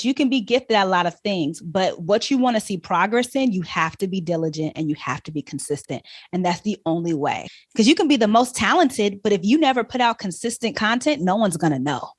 You can be gifted at a lot of things, but what you want to see progress in, you have to be diligent and you have to be consistent. And that's the only way. Because you can be the most talented, but if you never put out consistent content, no one's going to know.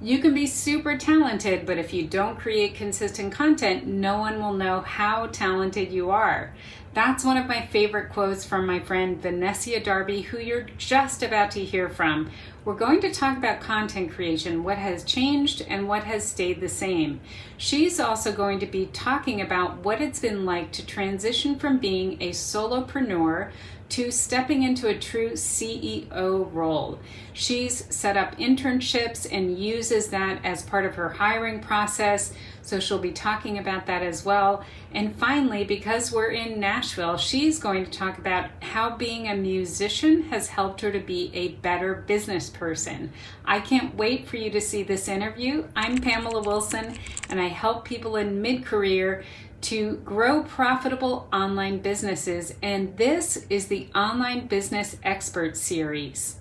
You can be super talented, but if you don't create consistent content, no one will know how talented you are. That's one of my favorite quotes from my friend Vannesia Darby, who you're just about to hear from. We're going to talk about content creation, what has changed and what has stayed the same. She's also going to be talking about what it's been like to transition from being a solopreneur to stepping into a true CEO role. She's set up internships and uses that as part of her hiring process, so she'll be talking about that as well. And finally, because we're in Nashville, she's going to talk about how being a musician has helped her to be a better business person. I can't wait for you to see this interview. I'm Pamela Wilson, and I help people in mid-career to grow profitable online businesses, and this is the Online Business Expert Series.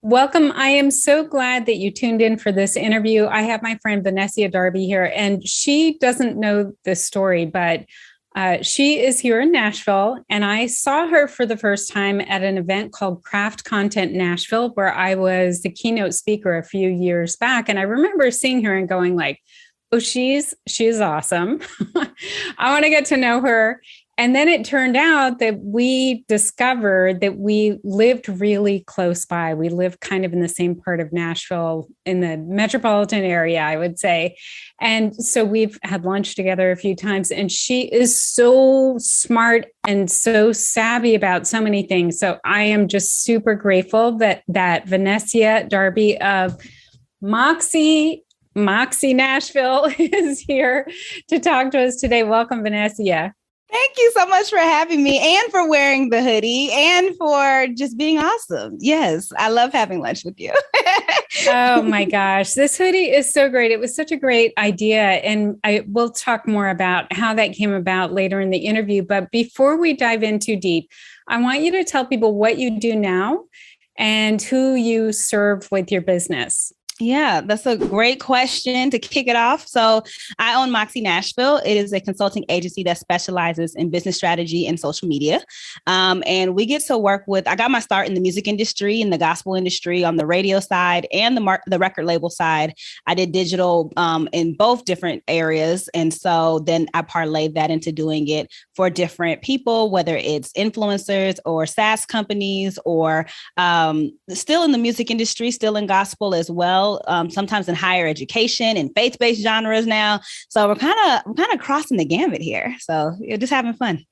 Welcome. I am so glad that you tuned in for this interview. I have my friend Vannesia Darby here, and she doesn't know this story, but she is here in Nashville, and I saw her for the first time at an event called Craft Content Nashville, where I was the keynote speaker a few years back, and I remember seeing her and going like, oh, she's awesome. I want to get to know her. And then it turned out that we discovered that we lived really close by. We lived kind of in the same part of Nashville, in the metropolitan area, I would say. And so we've had lunch together a few times, and she is so smart and so savvy about so many things. So I am just super grateful that Vannesia Darby of Moxie Nashville is here to talk to us today. Welcome, Vannesia. Thank you so much for having me and for wearing the hoodie and for just being awesome. Yes, I love having lunch with you. Oh my gosh, this hoodie is so great. It was such a great idea. And I will talk more about how that came about later in the interview. But before we dive in too deep, I want you to tell people what you do now and who you serve with your business. Yeah, that's a great question to kick it off. So I own Moxie Nashville. It is a consulting agency that specializes in business strategy and social media. And we get to work with, I got my start in the music industry, in the gospel industry, on the radio side and the record label side. I did digital in both different areas. And so then I parlayed that into doing it for different people, whether it's influencers or SaaS companies or still in the music industry, still in gospel as well. Sometimes in higher education and faith-based genres now. So we're kind of crossing the gamut here. So you're just having fun.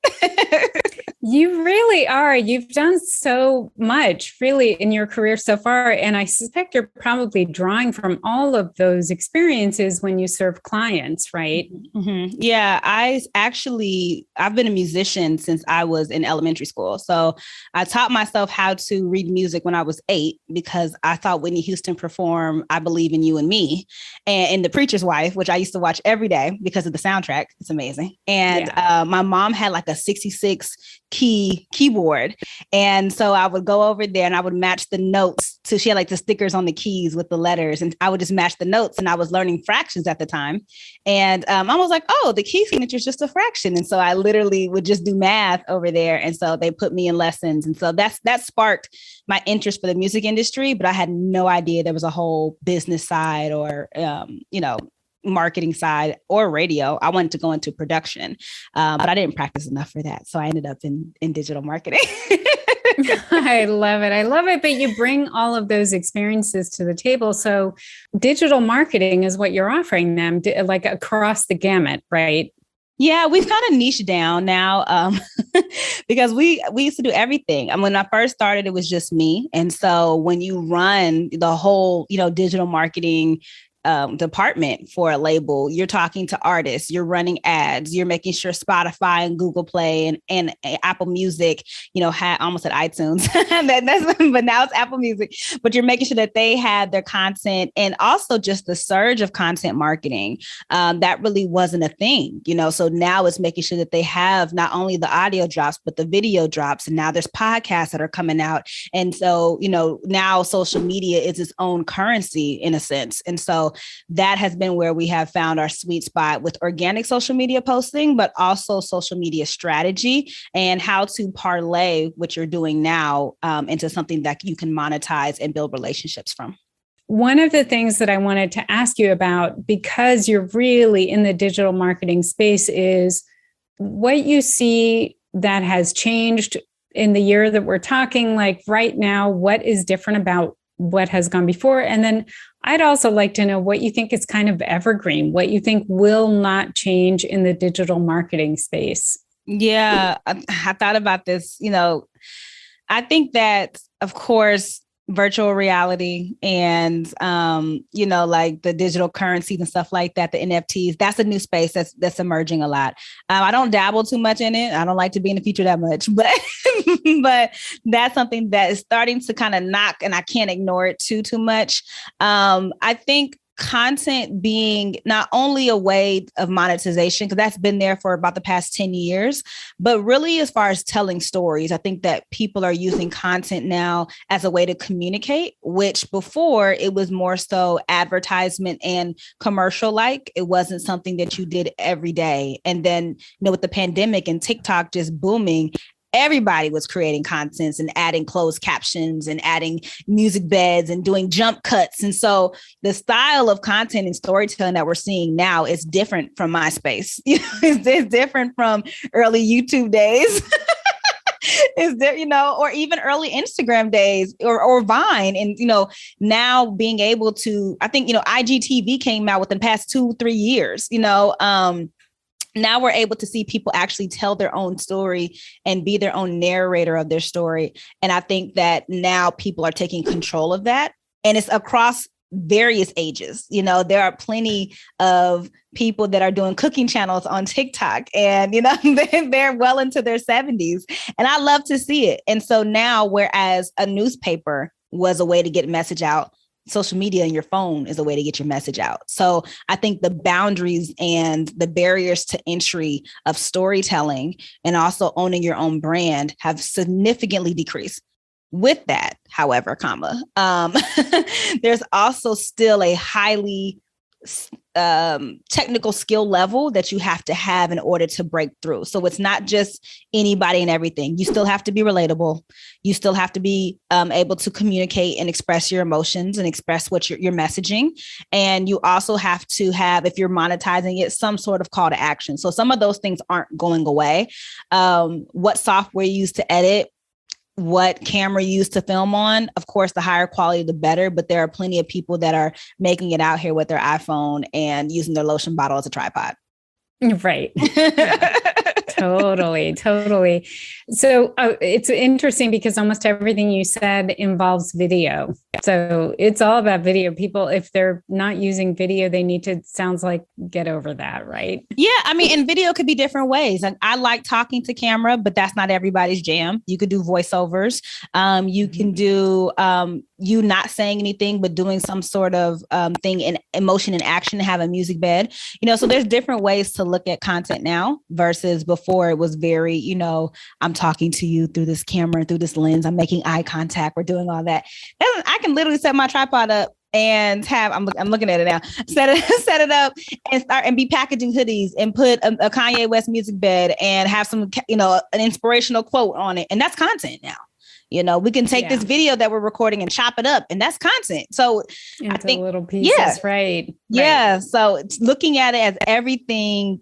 You really are. You've done so much really in your career so far. And I suspect you're probably drawing from all of those experiences when you serve clients, right? Mm-hmm. Yeah, I've been a musician since I was in elementary school. So I taught myself how to read music when I was 8 because I thought Whitney Houston performed I Believe in You and Me and in The Preacher's Wife, which I used to watch every day because of the soundtrack. It's amazing. And my mom had like a 66 keyboard. And so I would go over there and I would match the notes to, she had like the stickers on the keys with the letters, and I would just match the notes, and I was learning fractions at the time. And I was like, oh, the key signature is just a fraction. And so I literally would just do math over there. And so they put me in lessons. And so that sparked my interest for the music industry, but I had no idea there was a whole business side or, marketing side or radio. I wanted to go into production, but I didn't practice enough for that. So I ended up in digital marketing. I love it. I love it. But you bring all of those experiences to the table. So digital marketing is what you're offering them, like across the gamut, right? Yeah, we've kind of niched down now because we used to do everything. And when I first started, it was just me. And so when you run the whole, digital marketing department for a label, you're talking to artists, you're running ads, you're making sure Spotify and Google Play and Apple Music, had almost at iTunes, but now it's Apple Music, but you're making sure that they had their content, and also just the surge of content marketing. That really wasn't a thing, so now it's making sure that they have not only the audio drops, but the video drops. And now there's podcasts that are coming out. And so, now social media is its own currency in a sense. And so that has been where we have found our sweet spot with organic social media posting, but also social media strategy and how to parlay what you're doing now into something that you can monetize and build relationships from. One of the things that I wanted to ask you about, because you're really in the digital marketing space, is what you see that has changed in the year that we're talking, like right now, what is different about what has gone before? And then I'd also like to know what you think is kind of evergreen, what you think will not change in the digital marketing space. Yeah, I thought about this. I think that, of course, virtual reality and, like the digital currencies and stuff like that, the NFTs, that's a new space that's emerging a lot. I don't dabble too much in it. I don't like to be in the future that much, but but that's something that is starting to kind of knock, and I can't ignore it too much. I think content being not only a way of monetization, because that's been there for about the past 10 years, but really as far as telling stories, I think that people are using content now as a way to communicate, which before it was more so advertisement and commercial like. It wasn't something that you did every day. And then, with the pandemic and TikTok just booming, everybody was creating contents and adding closed captions and adding music beds and doing jump cuts. And so the style of content and storytelling that we're seeing now is different from MySpace. It's different from early YouTube days. Is there, or even early Instagram days or Vine. And, now being able to, I think, IGTV came out within the past 2-3 years, now we're able to see people actually tell their own story and be their own narrator of their story. And I think that now people are taking control of that. And it's across various ages. There are plenty of people that are doing cooking channels on TikTok and, they're well into their 70s. And I love to see it. And so now, whereas a newspaper was a way to get a message out, social media and your phone is a way to get your message out. So I think the boundaries and the barriers to entry of storytelling and also owning your own brand have significantly decreased. With that, however, there's also still a highly technical skill level that you have to have in order to break through. So it's not just anybody and everything. You still have to be relatable. You still have to be able to communicate and express your emotions and express what you're messaging. And you also have to have, if you're monetizing it, some sort of call to action. So some of those things aren't going away. What software you use to edit, what camera you use to film on. Of course, the higher quality, the better, but there are plenty of people that are making it out here with their iPhone and using their lotion bottle as a tripod. Right. Yeah. Totally. So it's interesting because almost everything you said involves video. So it's all about video. People, if they're not using video, they need to, sounds like, get over that, right? Yeah. And video could be different ways. And I like talking to camera, but that's not everybody's jam. You could do voiceovers. You can do you not saying anything, but doing some sort of thing in emotion and action, have a music bed. So there's different ways to look at content now versus before. It was very, I'm talking to you through this camera, through this lens. I'm making eye contact. We're doing all that. And I can literally set my tripod up and have, I'm looking at it now, set it up and start and be packaging hoodies and put a Kanye West music bed and have some, an inspirational quote on it. And that's content now. We can take this video that we're recording and chop it up, and that's content. So I think little pieces, right? Yeah. So it's looking at it as everything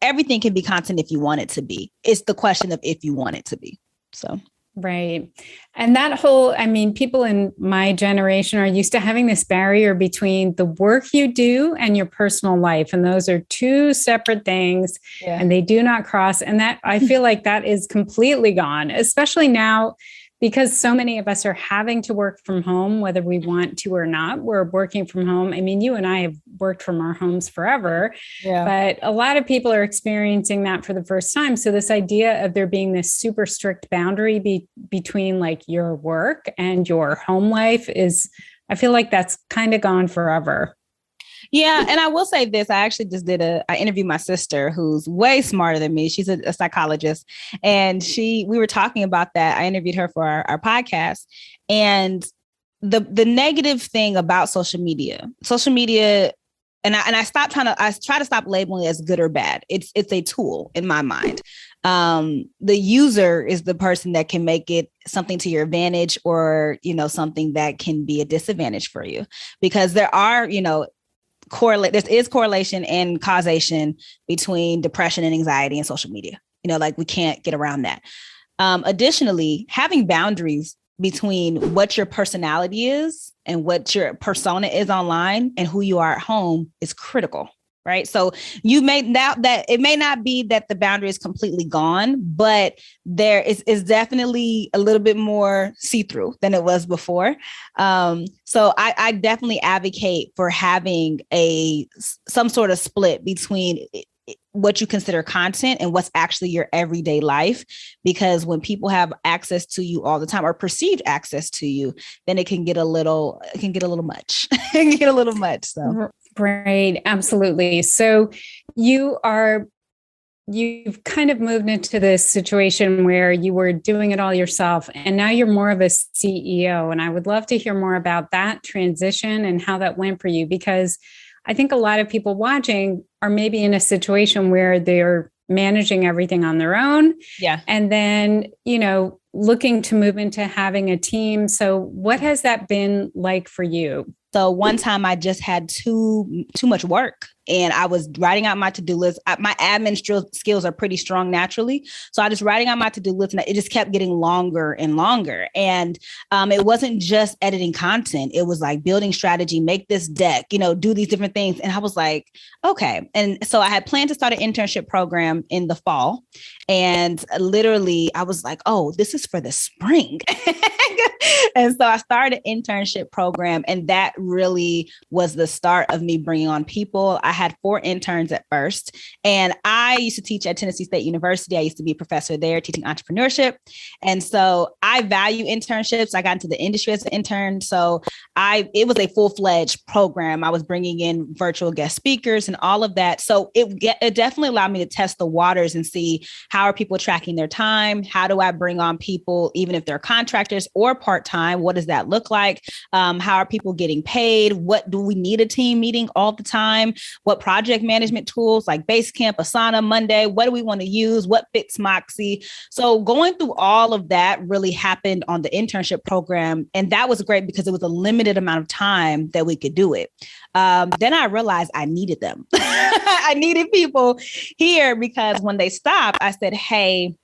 can be content if you want it to be. It's the question of if you want it to be. So. Right. And that whole, people in my generation are used to having this barrier between the work you do and your personal life. And those are two separate things and they do not cross. And that, I feel like that is completely gone, especially now, because so many of us are having to work from home, whether we want to or not. We're working from home. You and I have worked from our homes forever, but a lot of people are experiencing that for the first time. So this idea of there being this super strict boundary between like your work and your home life I feel like that's kind of gone forever. Yeah. And I will say this, I actually just I interviewed my sister who's way smarter than me. She's a psychologist, and we were talking about that. I interviewed her for our podcast, and the negative thing about social media, and I try to stop labeling it as good or bad. It's a tool in my mind. The user is the person that can make it something to your advantage, or, something that can be a disadvantage for you, because there are, there is correlation and causation between depression and anxiety and social media. Like, we can't get around that. Additionally, having boundaries between what your personality is and what your persona is online and who you are at home is critical, right? So it may not be that the boundary is completely gone, but there is definitely a little bit more see-through than it was before. So I definitely advocate for having some sort of split between what you consider content and what's actually your everyday life, because when people have access to you all the time, or perceived access to you, then it can get a little much. It can get a little much. So. Right. Absolutely. So you've kind of moved into this situation where you were doing it all yourself, and now you're more of a CEO. And I would love to hear more about that transition and how that went for you, because I think a lot of people watching are maybe in a situation where they're managing everything on their own. Yeah. And then, looking to move into having a team. So what has that been like for you? So one time I just had too much work, and I was writing out my to-do list. My admin skills are pretty strong naturally. So I just writing out my to-do list, and it just kept getting longer and longer. And it wasn't just editing content. It was like building strategy, make this deck, do these different things. And I was like, okay. And so I had planned to start an internship program in the fall. And literally I was like, oh, this is for the spring. And so I started an internship program, and that really was the start of me bringing on people. I had 4 interns at first, and I used to teach at Tennessee State University. I used to be a professor there teaching entrepreneurship. And so I value internships. I got into the industry as an intern. So it was a full-fledged program. I was bringing in virtual guest speakers and all of that. So it definitely allowed me to test the waters and see, how are people tracking their time? How do I bring on people, even if they're contractors or part-time? What does that look like? How are people getting paid? What do we need a team meeting all the time? What project management tools like Basecamp, Asana, Monday? What do we want to use? What fits Moxie? So going through all of that really happened on the internship program. And that was great because it was a limited amount of time that we could do it. Then I realized I needed them. I needed people here, because when they stopped, I said, hey,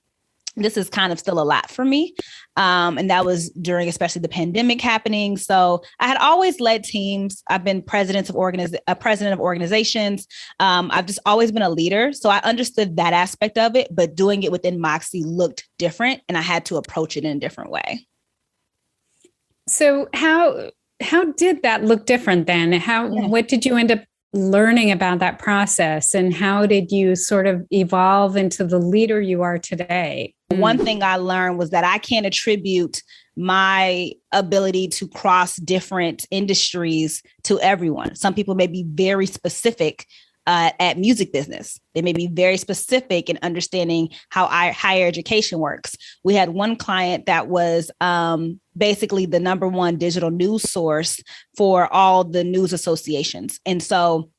this is kind of still a lot for me. And that was during especially the pandemic happening. So I had always led teams. I've been president of organizations. I've just always been a leader. So I understood that aspect of it, but doing it within Moxie looked different, and I had to approach it in a different way. So how did that look different then? What did you end up learning about that process, and how did you sort of evolve into the leader you are today? One thing I learned was that I can't attribute my ability to cross different industries to everyone. Some people may be very specific at music business. They may be very specific in understanding how higher education works. We had one client that was basically the number one digital news source for all the news associations. And so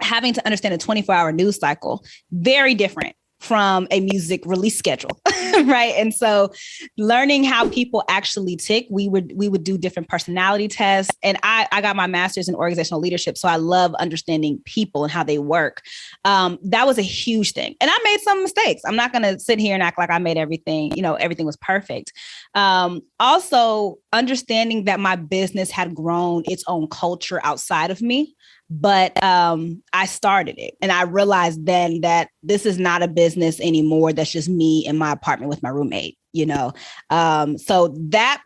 having to understand a 24-hour news cycle, very different from a music release schedule, right? And so learning how people actually tick, we would do different personality tests. And I got my master's in organizational leadership. So I love understanding people and how they work. That was a huge thing. And I made some mistakes. I'm not going to sit here and act like I made everything, everything was perfect. Also understanding that my business had grown its own culture outside of me. But I started it, and I realized then that this is not a business anymore. That's just me in my apartment with my roommate, So that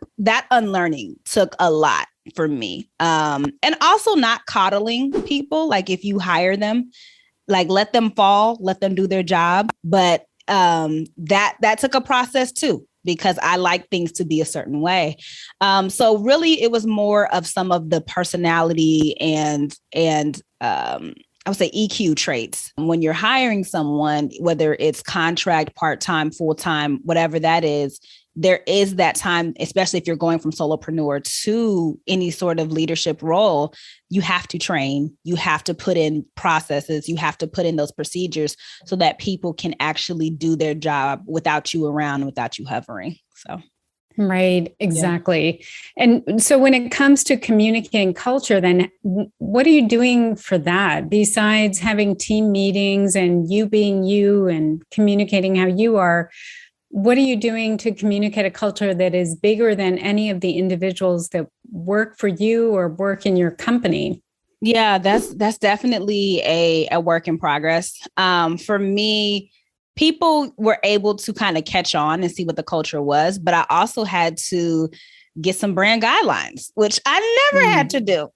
unlearning took a lot for me. And also not coddling people. Like, if you hire them, like, let them fall, let them do their job. But that took a process too, because I like things to be a certain way. So really it was more of some of the personality and I would say EQ traits. When you're hiring someone, whether it's contract, part-time, full-time, whatever that is, there is that time, especially if you're going from solopreneur to any sort of leadership role, you have to train, you have to put in processes, you have to put in those procedures so that people can actually do their job without you around, without you hovering. So. Right, exactly. Yeah. And so when it comes to communicating culture, then what are you doing for that besides having team meetings and you being you and communicating how you are? What are you doing to communicate a culture that is bigger than any of the individuals that work for you or work in your company? Yeah, that's definitely a work in progress. For me, people were able to kind of catch on and see what the culture was, but I also had to get some brand guidelines, which I never had to do.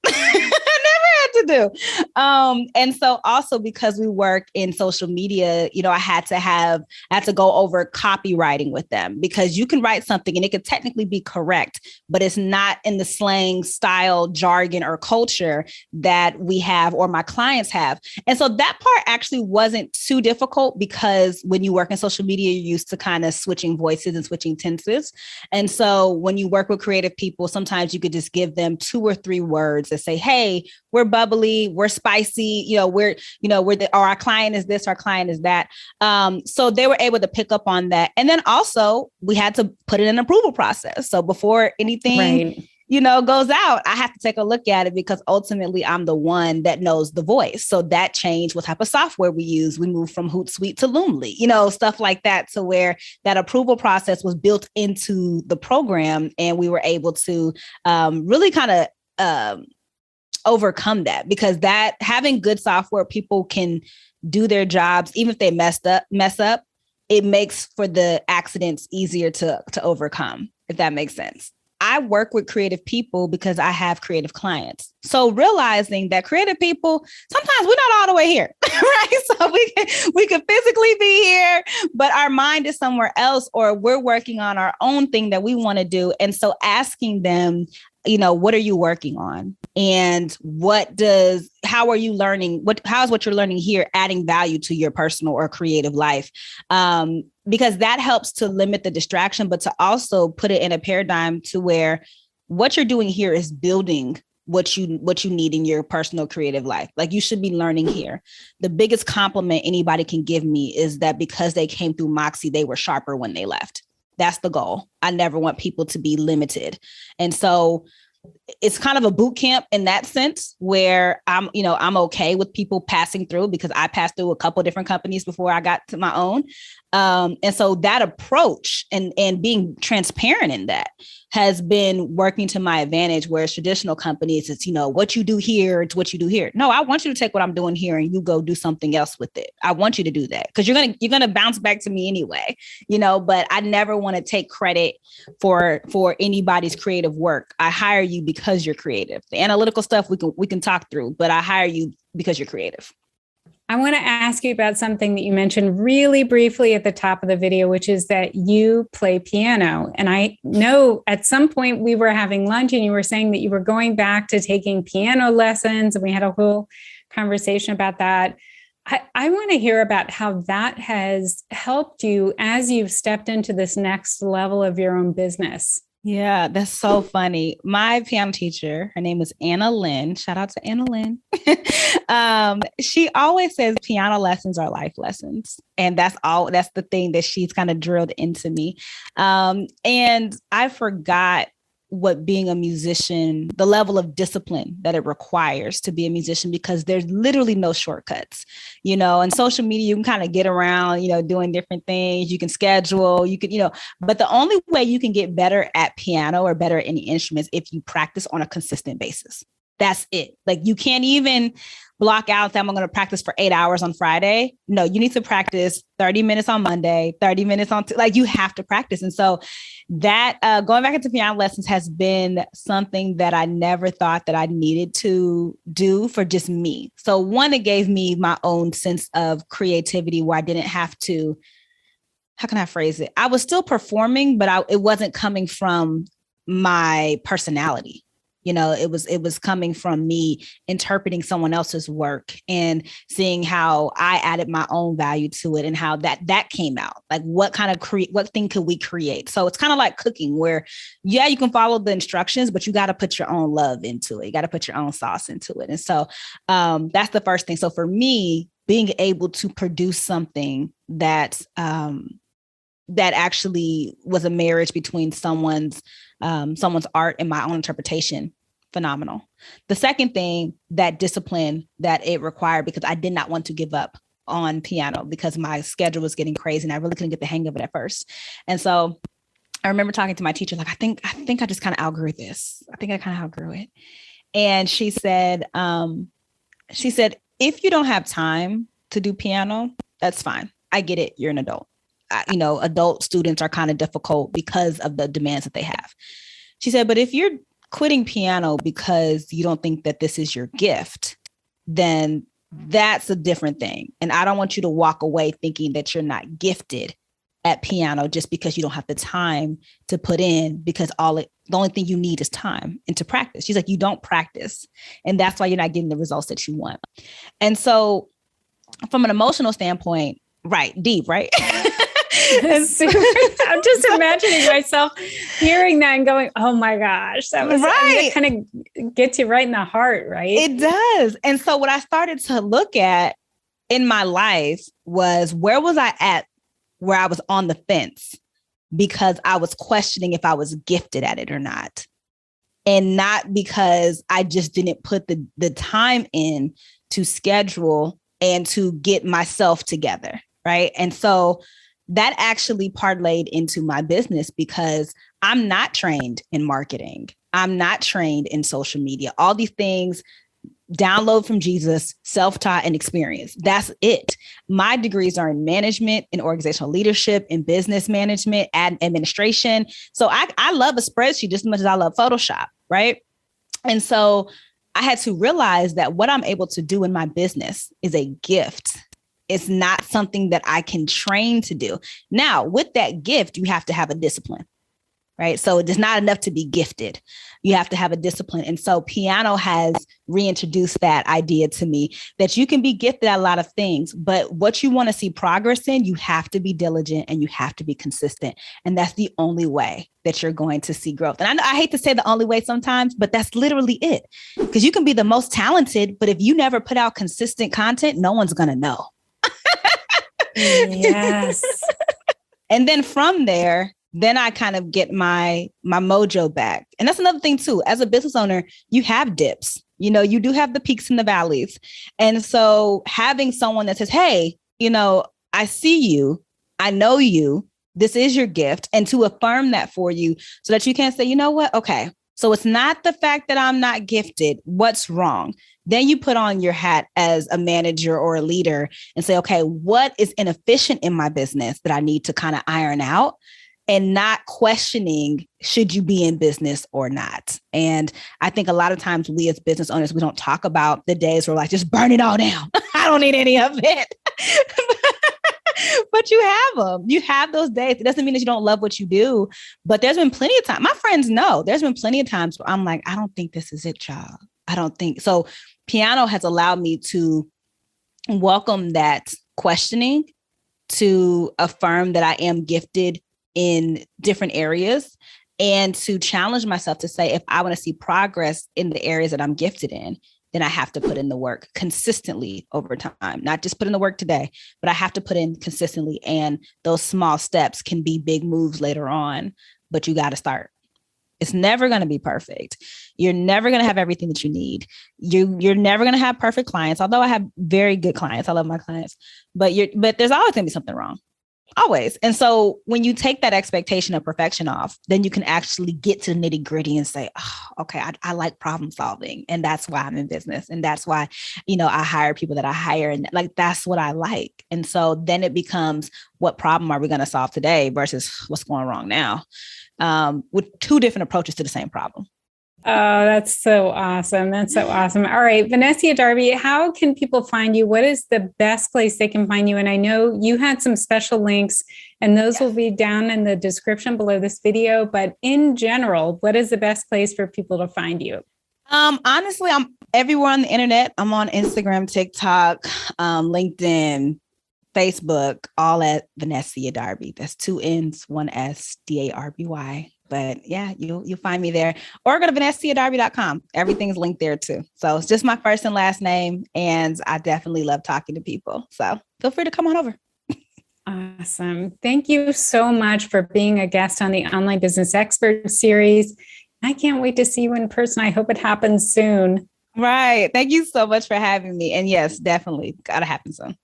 And so also because we work in social media, I had to go over copywriting with them, because you can write something and it could technically be correct, but it's not in the slang, style, jargon, or culture that we have or my clients have. And so that part actually wasn't too difficult, because when you work in social media, you're used to kind of switching voices and switching tenses. And so when you work with creative people, sometimes you could just give them 2 or 3 words that say, hey, we're bubbly, we're spicy, or our client is this, our client is that. So they were able to pick up on that. And then also we had to put in an approval process. So before anything, goes out, I have to take a look at it, because ultimately I'm the one that knows the voice. So that changed what type of software we use. We moved from Hootsuite to Loomly, stuff like that, to where that approval process was built into the program. And we were able to really kind of overcome that, because that having good software, people can do their jobs, even if they mess up, it makes for the accidents easier to overcome, if that makes sense. I work with creative people because I have creative clients. So realizing that creative people, sometimes we're not all the way here, right? So we can physically be here, but our mind is somewhere else, or we're working on our own thing that we want to do. And so asking them, what are you working on? And how are you learning? How is what you're learning here adding value to your personal or creative life? Because that helps to limit the distraction, but to also put it in a paradigm to where what you're doing here is building what you need in your personal creative life. Like, you should be learning here. The biggest compliment anybody can give me is that because they came through Moxie, they were sharper when they left. That's the goal. I never want people to be limited. And so it's kind of a boot camp in that sense, where I'm okay with people passing through, because I passed through a couple of different companies before I got to my own. And so that approach and being transparent in that has been working to my advantage, whereas traditional companies, it's, what you do here, it's what you do here. No, I want you to take what I'm doing here and you go do something else with it. I want you to do that, because you're going to bounce back to me anyway, but I never want to take credit for anybody's creative work. I hire you because you're creative. The analytical stuff we can talk through, but I hire you because you're creative. I want to ask you about something that you mentioned really briefly at the top of the video, which is that you play piano. And I know at some point we were having lunch and you were saying that you were going back to taking piano lessons, and we had a whole conversation about that. I want to hear about how that has helped you as you've stepped into this next level of your own business. Yeah, that's so funny. My piano teacher, her name was Anna Lynn. Shout out to Anna Lynn. She always says piano lessons are life lessons. And that's the thing that she's kind of drilled into me. And I forgot what being a musician, the level of discipline that it requires to be a musician, because there's literally no shortcuts, and social media, you can kind of get around, doing different things. You can schedule, but the only way you can get better at piano or better at any instruments if you practice on a consistent basis. That's it. Like, you can't even block out that I'm going to practice for 8 hours on Friday. No, you need to practice 30 minutes on Monday, 30 minutes on, you have to practice. And so that going back into piano lessons has been something that I never thought that I needed to do for just me. So one, it gave me my own sense of creativity where I didn't have to, how can I phrase it? I was still performing, but it wasn't coming from my personality. It was coming from me interpreting someone else's work and seeing how I added my own value to it and how that came out. Like what thing could we create? So it's kind of like cooking where, yeah, you can follow the instructions, but you got to put your own love into it. You got to put your own sauce into it. And so that's the first thing. So for me, being able to produce something that actually was a marriage between someone's art and my own interpretation, phenomenal. The second thing, that discipline that it required, because I did not want to give up on piano because my schedule was getting crazy and I really couldn't get the hang of it at first. And so I remember talking to my teacher, like, I think I just kind of outgrew this. I think I kind of outgrew it. And she said, if you don't have time to do piano, that's fine. I get it. You're an adult. Adult students are kind of difficult because of the demands that they have. She said, but if you're quitting piano because you don't think that this is your gift, then that's a different thing. And I don't want you to walk away thinking that you're not gifted at piano just because you don't have the time to put in, because the only thing you need is time and to practice. She's like, you don't practice. And that's why you're not getting the results that you want. And so from an emotional standpoint, right, deep, right? I'm just imagining myself hearing that and going, oh my gosh, that was right. That kind of gets you right in the heart, right? It does. And so what I started to look at in my life was, where was I at where I was on the fence because I was questioning if I was gifted at it or not. And not because I just didn't put the time in to schedule and to get myself together, right? And so that actually parlayed into my business, because I'm not trained in marketing. I'm not trained in social media. All these things, download from Jesus, self-taught and experience. That's it. My degrees are in management, in organizational leadership, in business management, and administration. So I love a spreadsheet just as much as I love Photoshop, right? And so I had to realize that what I'm able to do in my business is a gift. It's not something that I can train to do. Now, with that gift, you have to have a discipline, right? So it's not enough to be gifted. You have to have a discipline. And so piano has reintroduced that idea to me, that you can be gifted at a lot of things, but what you want to see progress in, you have to be diligent and you have to be consistent. And that's the only way that you're going to see growth. And I hate to say the only way sometimes, but that's literally it. Because you can be the most talented, but if you never put out consistent content, no one's going to know. Yes. And then from there, then I kind of get my mojo back. And that's another thing too. As a business owner, you have dips, you do have the peaks and the valleys. And so having someone that says, hey, I see you, I know you, this is your gift, and to affirm that for you so that you can say, you know what? Okay. So it's not the fact that I'm not gifted. What's wrong? Then you put on your hat as a manager or a leader and say, okay, what is inefficient in my business that I need to kind of iron out, and not questioning, should you be in business or not? And I think a lot of times we as business owners, we don't talk about the days where like, just burn it all down. I don't need any of it. But you have them. You have those days. It doesn't mean that you don't love what you do, but there's been plenty of time. My friends know there's been plenty of times where I'm like, I don't think this is it, y'all. I don't think so. Piano has allowed me to welcome that questioning, to affirm that I am gifted in different areas, and to challenge myself to say, if I want to see progress in the areas that I'm gifted in, then I have to put in the work consistently over time, not just put in the work today, but I have to put in consistently. And those small steps can be big moves later on, but you got to start. It's never going to be perfect. You're never going to have everything that you need. You're never going to have perfect clients, although I have very good clients. I love my clients, but there's always going to be something wrong. Always. And so when you take that expectation of perfection off, then you can actually get to the nitty gritty and say, oh, okay, I like problem solving. And that's why I'm in business. And that's why, I hire people that I hire. And like, that's what I like. And so then it becomes, what problem are we going to solve today versus what's going wrong now? With two different approaches to the same problem. Oh, that's so awesome. That's so awesome. All right, Vannesia Darby, how can people find you? What is the best place they can find you? And I know you had some special links, and those will be down in the description below this video. But in general, what is the best place for people to find you? Honestly, I'm everywhere on the internet. I'm on Instagram, TikTok, LinkedIn, Facebook, all at Vannesia Darby. That's 2 N's, 1 S, Darby. But yeah, you'll find me there, or go to VanessiaDarby.com. Everything's linked there too. So it's just my first and last name, and I definitely love talking to people. So feel free to come on over. Awesome. Thank you so much for being a guest on the Online Business Expert series. I can't wait to see you in person. I hope it happens soon. Right. Thank you so much for having me. And yes, definitely got to happen soon.